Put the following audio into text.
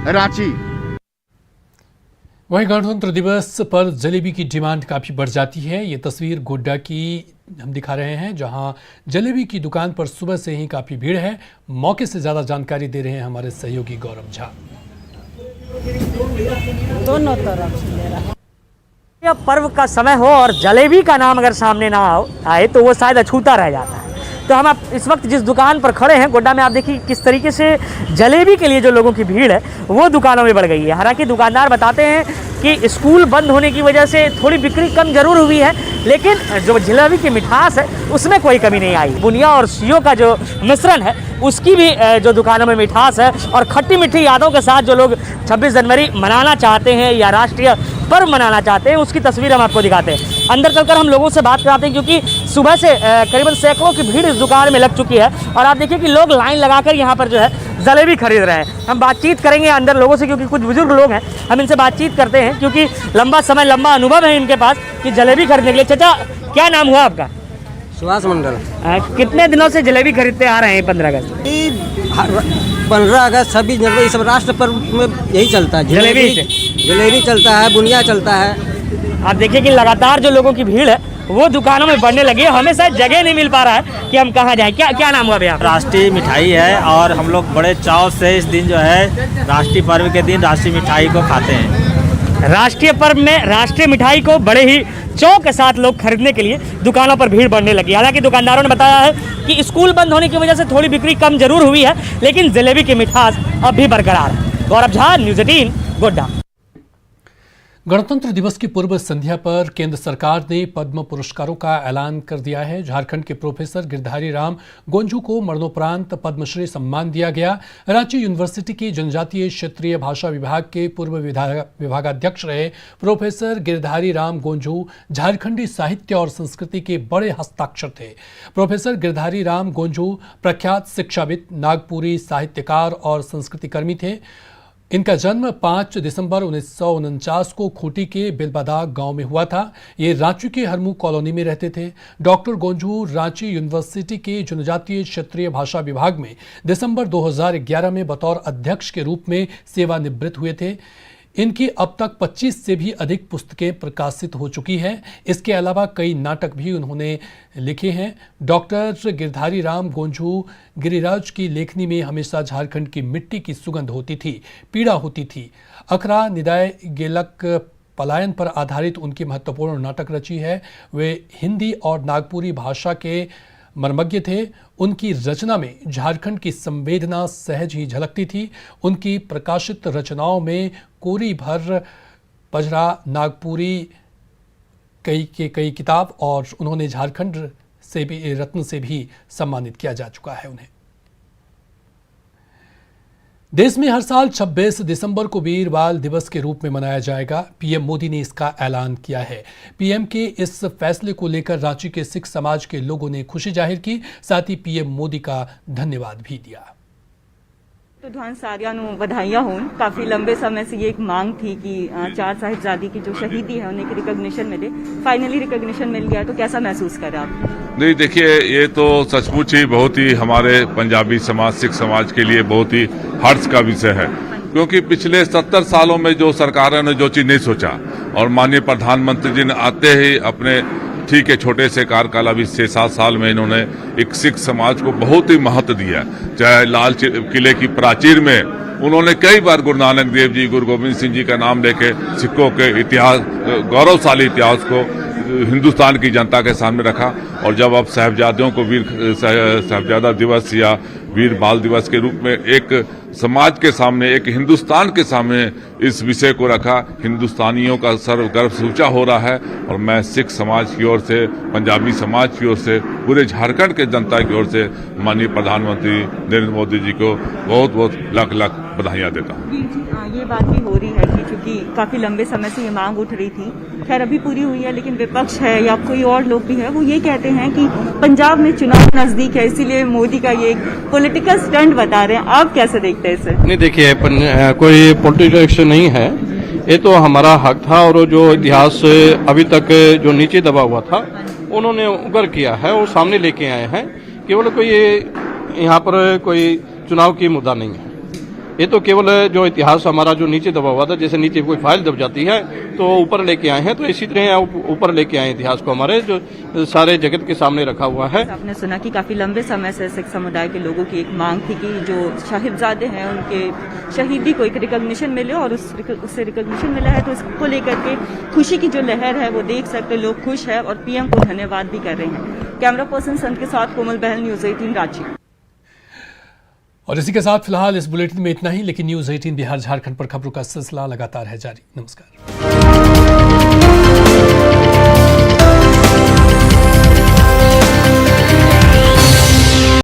रांची। वहीं गणतंत्र दिवस पर जलेबी की डिमांड काफ़ी बढ़ जाती है। ये तस्वीर गोड्डा की हम दिखा रहे हैं, जहां जलेबी की दुकान पर सुबह से ही काफ़ी भीड़ है। मौके से ज़्यादा जानकारी दे रहे हैं हमारे सहयोगी गौरव झा। दोनों तरफ से ले रहा। यह पर्व का समय हो और जलेबी का नाम अगर सामने ना आए तो वो शायद अछूता रह जाता है। तो हम इस वक्त जिस दुकान पर खड़े हैं गोड्डा में, आप देखिए किस तरीके से जलेबी के लिए जो लोगों की भीड़ है वो दुकानों में बढ़ गई है। हालांकि दुकानदार बताते हैं कि स्कूल बंद होने की वजह से थोड़ी बिक्री कम जरूर हुई है, लेकिन जो जलेबी की मिठास है उसमें कोई कमी नहीं आई। बुनिया और सीओ का जो मिश्रण है उसकी भी जो दुकानों में मिठास है, और खट्टी मीठी यादों के साथ जो लोग 26 जनवरी मनाना चाहते हैं या राष्ट्रीय पर्व मनाना चाहते हैं उसकी तस्वीर हम आपको दिखाते हैं। अंदर चलकर हम लोगों से बात कराते हैं, क्योंकि सुबह से करीबन सैकड़ों की भीड़ इस दुकान में लग चुकी है। और आप देखिए कि लोग लाइन लगाकर यहाँ पर जो है जलेबी खरीद रहे हैं। हम बातचीत करेंगे अंदर लोगों से, क्योंकि कुछ बुजुर्ग लोग हैं, हम इनसे बातचीत करते हैं क्योंकि लंबा समय लंबा अनुभव है इनके पास कि जलेबी खरीदने के लिए। चाचा, क्या नाम हुआ आपका? सुभाष मंडल। कितने दिनों से जलेबी खरीदते आ रहे हैं? 15 अगस्त, 15 अगस्त, 26 जनवरी, सब राष्ट्र पर्व में यही चलता है। जलेबी चलता है, बुनिया चलता है। आप देखिए कि लगातार जो लोगों की भीड़ है वो दुकानों में बढ़ने लगी है। हमें शायद जगह नहीं मिल पा रहा है कि हम कहाँ जाएं। क्या नाम हुआ भैया? राष्ट्रीय मिठाई है और हम लोग बड़े चाव से इस दिन जो है राष्ट्रीय पर्व के दिन राष्ट्रीय मिठाई को खाते हैं। राष्ट्रीय पर्व में राष्ट्रीय मिठाई को बड़े ही चौक के साथ लोग खरीदने के लिए दुकानों पर भीड़ बढ़ने लगी। हालांकि दुकानदारों ने बताया है कि स्कूल बंद होने की वजह से थोड़ी बिक्री कम जरूर हुई है, लेकिन जलेबी की मिठास अब भी बरकरार है। गौरव झा, न्यूज़ 18, गोड्डा। गणतंत्र दिवस की पूर्व संध्या पर केंद्र सरकार ने पद्म पुरस्कारों का ऐलान कर दिया है। झारखंड के प्रोफेसर गिरधारी राम गोंझू को मरणोपरांत पद्मश्री सम्मान दिया गया। रांची यूनिवर्सिटी के जनजातीय क्षेत्रीय भाषा विभाग के पूर्व विभागाध्यक्ष रहे प्रोफेसर गिरधारी राम गोंझू झारखंडी साहित्य और संस्कृति के बड़े हस्ताक्षर थे। प्रोफेसर गिरधारी राम गोंझू प्रख्यात शिक्षाविद, नागपुरी साहित्यकार और संस्कृतिकर्मी थे। इनका जन्म 5 दिसंबर 1949 को खूंटी के बिलबादाग गांव में हुआ था। ये रांची के हरमू कॉलोनी में रहते थे। डॉक्टर गोंझू रांची यूनिवर्सिटी के जनजातीय क्षेत्रीय भाषा विभाग में दिसंबर 2011 में बतौर अध्यक्ष के रूप में सेवानिवृत्त हुए थे। इनकी अब तक 25 से भी अधिक पुस्तकें प्रकाशित हो चुकी हैं। इसके अलावा कई नाटक भी उन्होंने लिखे हैं। डॉक्टर गिरधारी राम गोंझू गिरिराज की लेखनी में हमेशा झारखंड की मिट्टी की सुगंध होती थी, पीड़ा होती थी। अखरा निदाय गेलक पलायन पर आधारित उनकी महत्वपूर्ण नाटक रची है। वे हिंदी और नागपुरी भाषा के मर्मज्ञ थे। उनकी रचना में झारखंड की संवेदना सहज ही झलकती थी। उनकी प्रकाशित रचनाओं में कोरी भर, पजरा, नागपुरी कई किताब, और उन्होंने झारखंड से भी रत्न से भी सम्मानित किया जा चुका है उन्हें। देश में हर साल 26 दिसंबर को वीर बाल दिवस के रूप में मनाया जाएगा। पीएम मोदी ने इसका ऐलान किया है। पीएम के इस फैसले को लेकर रांची के सिख समाज के लोगों ने खुशी जाहिर की, साथ ही पीएम मोदी का धन्यवाद भी दिया। ਤੁਹਾਨੂੰ ਸਾਰਿਆਂ ਨੂੰ ਵਧਾਈਆਂ ਹੋਣ। काफी लंबे समय से ये एक मांग थी कि 4 साहिबजादी की जो शहीदी है उन्हें रिकॉग्निशन मिले। फाइनली रिकॉग्निशन मिल गया, तो कैसा महसूस कर रहे आप? नहीं, देखिए, ये तो सचमुच ही बहुत ही हमारे पंजाबी समाज, सिख समाज के लिए बहुत ही हर्ष का विषय है, क्योंकि पिछले 70 सालों में जो सरकारों ने जो चीज नहीं सोचा, और माननीय प्रधानमंत्री जी ने आते ही अपने ठीक है छोटे से कार्यकाल, अभी 6-7 साल में इन्होंने एक सिख समाज को बहुत ही महत्व दिया। चाहे लाल किले की प्राचीर में उन्होंने कई बार गुरु नानक देव जी, गुरु गोविंद सिंह जी का नाम लेके सिखों के इतिहास, गौरवशाली इतिहास को हिंदुस्तान की जनता के सामने रखा। और जब अब साहिबजादियों को वीर साहिबजादा दिवस या वीर बाल दिवस के रूप में एक समाज के सामने, एक हिंदुस्तान के सामने इस विषय को रखा, हिंदुस्तानियों का सर्व गर्व ऊंचा हो रहा है। और मैं सिख समाज की ओर से, पंजाबी समाज की ओर से, पूरे झारखंड के जनता की ओर से माननीय प्रधानमंत्री नरेंद्र मोदी जी को बहुत बहुत लाख लाख बधाइयां देता हूँ। ये बात भी हो रही है कि क्योंकि काफी लंबे समय से ये मांग उठ रही थी, खैर अभी पूरी हुई है, लेकिन विपक्ष है या कोई और लोग भी है वो ये कहते हैं कि पंजाब में चुनाव नजदीक है, इसीलिए मोदी का ये पॉलिटिकल स्टंट बता रहे हैं। आप कैसे देखते हैं इसे? नहीं, देखिए, कोई पॉलिटिकल नहीं है, ये तो हमारा हक था। और जो इतिहास अभी तक जो नीचे दबा हुआ था उन्होंने उगर किया है, वो सामने लेके आए हैं। केवल कोई यहाँ पर कोई चुनाव की मुद्दा नहीं है, ये तो केवल जो इतिहास हमारा जो नीचे दबा हुआ था, जैसे नीचे कोई फाइल दब जाती है तो ऊपर लेके आए हैं, तो इसी तरह ऊपर लेके आए इतिहास को हमारे जो सारे जगत के सामने रखा हुआ है। आपने सुना कि काफी लंबे समय से सिख समुदाय के लोगों की एक मांग थी कि जो साहिबजादे हैं उनके शहीदी को एक रिकॉग्निशन मिले, और उससे रिकॉग्निशन मिला है, तो इसको लेकर के खुशी की जो लहर है वो देख सकते लोग खुश है और पीएम को धन्यवाद भी कर रहे हैं। कैमरा पर्सन संत के साथ कोमल बहल, न्यूज 18 रांची। और इसी के साथ फिलहाल इस बुलेटिन में इतना ही, लेकिन न्यूज 18 बिहार झारखंड पर खबरों का सिलसिला लगातार है जारी। नमस्कार।